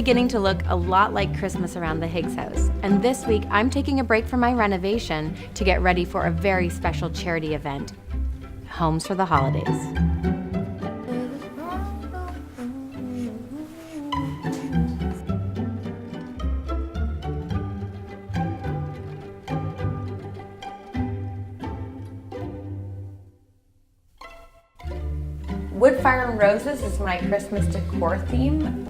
beginning to look a lot like Christmas around the Higgs house, and this week I'm taking a break from my renovation to get ready for a very special charity event, Homes for the Holidays. Wood, Fire, and Roses is my Christmas decor theme.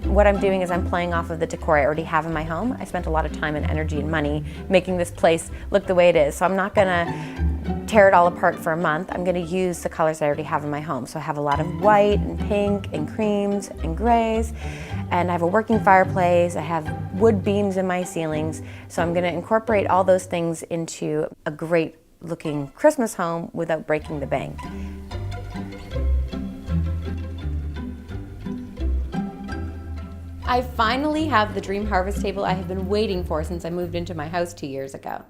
What I'm doing is I'm playing off of the decor I already have in my home. I spent a lot of time and energy and money making this place look the way it is, so I'm not gonna tear it all apart for a month. I'm gonna use the colors I already have in my home. So I have a lot of white and pink and creams and grays, and I have a working fireplace. I have wood beams in my ceilings, so I'm gonna incorporate all those things into a great looking Christmas home without breaking the bank. I finally have the dream harvest table I have been waiting for since I moved into my house 2 years ago.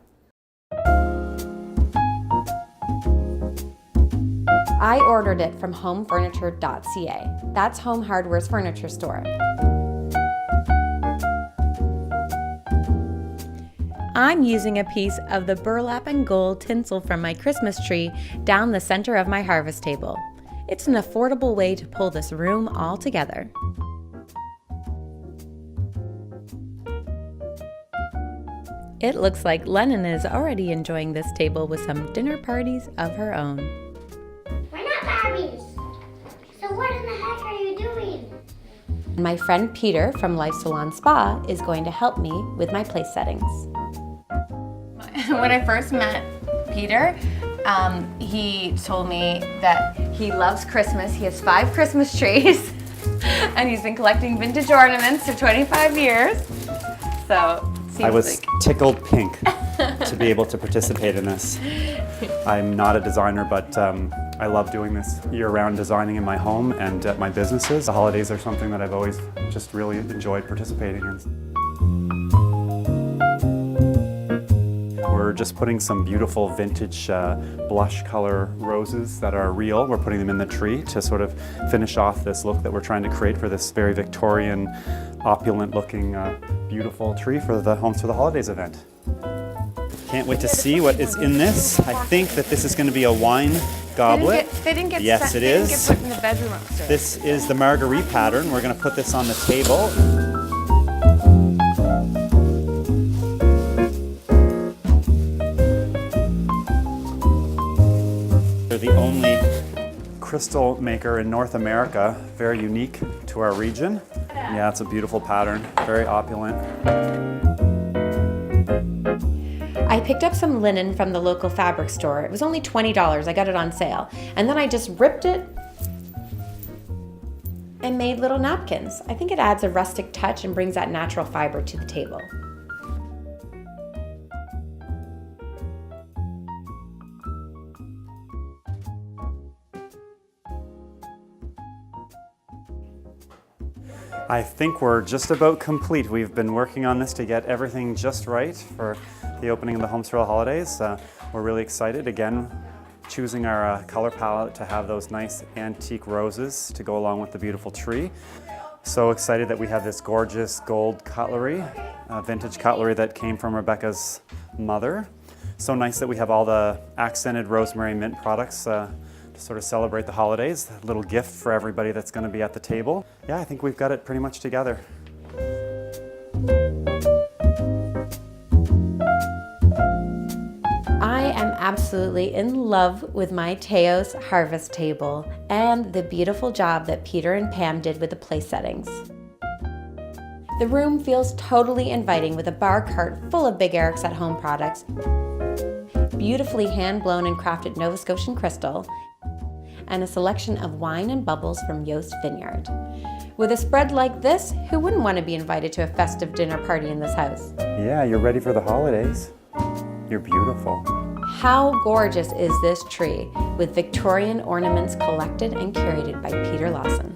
I ordered it from homefurniture.ca. That's Home Hardware's furniture store. I'm using a piece of the burlap and gold tinsel from my Christmas tree down the center of my harvest table. It's an affordable way to pull this room all together. It looks like Lennon is already enjoying this table with some dinner parties of her own. We're not Barbies. So what in the heck are you doing? My friend Peter from Life Salon Spa is going to help me with my place settings. When I first met Peter, he told me that he loves Christmas. He has 5 Christmas trees and he's been collecting vintage ornaments for 25 years. So. I was tickled pink to be able to participate in this. I'm not a designer, but I love doing this year-round, designing in my home and at my businesses. The holidays are something that I've always just really enjoyed participating in. We're just putting some beautiful vintage blush color roses that are real. We're putting them in the tree to sort of finish off this look that we're trying to create for this very Victorian, opulent looking, beautiful tree for the Homes for the Holidays event. Can't wait to see what is in this. I think that this is going to be a wine goblet. Yes, it is. Put in the bedroom upstairs. This is the Marguerite pattern. We're going to put this on the table. They're the only crystal maker in North America, very unique to our region. Yeah, it's a beautiful pattern, very opulent. I picked up some linen from the local fabric store. It was only $20, I got it on sale. And then I just ripped it and made little napkins. I think it adds a rustic touch and brings that natural fiber to the table. I think we're just about complete. We've been working on this to get everything just right for the opening of the Homes for the Holidays. We're really excited. Again, choosing our color palette to have those nice antique roses to go along with the beautiful tree. So excited that we have this gorgeous gold cutlery, vintage cutlery that came from Rebecca's mother. So nice that we have all the accented rosemary mint products to sort of celebrate the holidays. A little gift for everybody that's going to be at the table. Yeah, I think we've got it pretty much together. I am absolutely in love with my Taos Harvest Table and the beautiful job that Peter and Pam did with the place settings. The room feels totally inviting with a bar cart full of Big Eric's at Home products, beautifully hand-blown and crafted Nova Scotian Crystal, and a selection of wine and bubbles from Yost Vineyard. With a spread like this, who wouldn't want to be invited to a festive dinner party in this house? Yeah, you're ready for the holidays. You're beautiful. How gorgeous is this tree with Victorian ornaments collected and curated by Peter Lawson.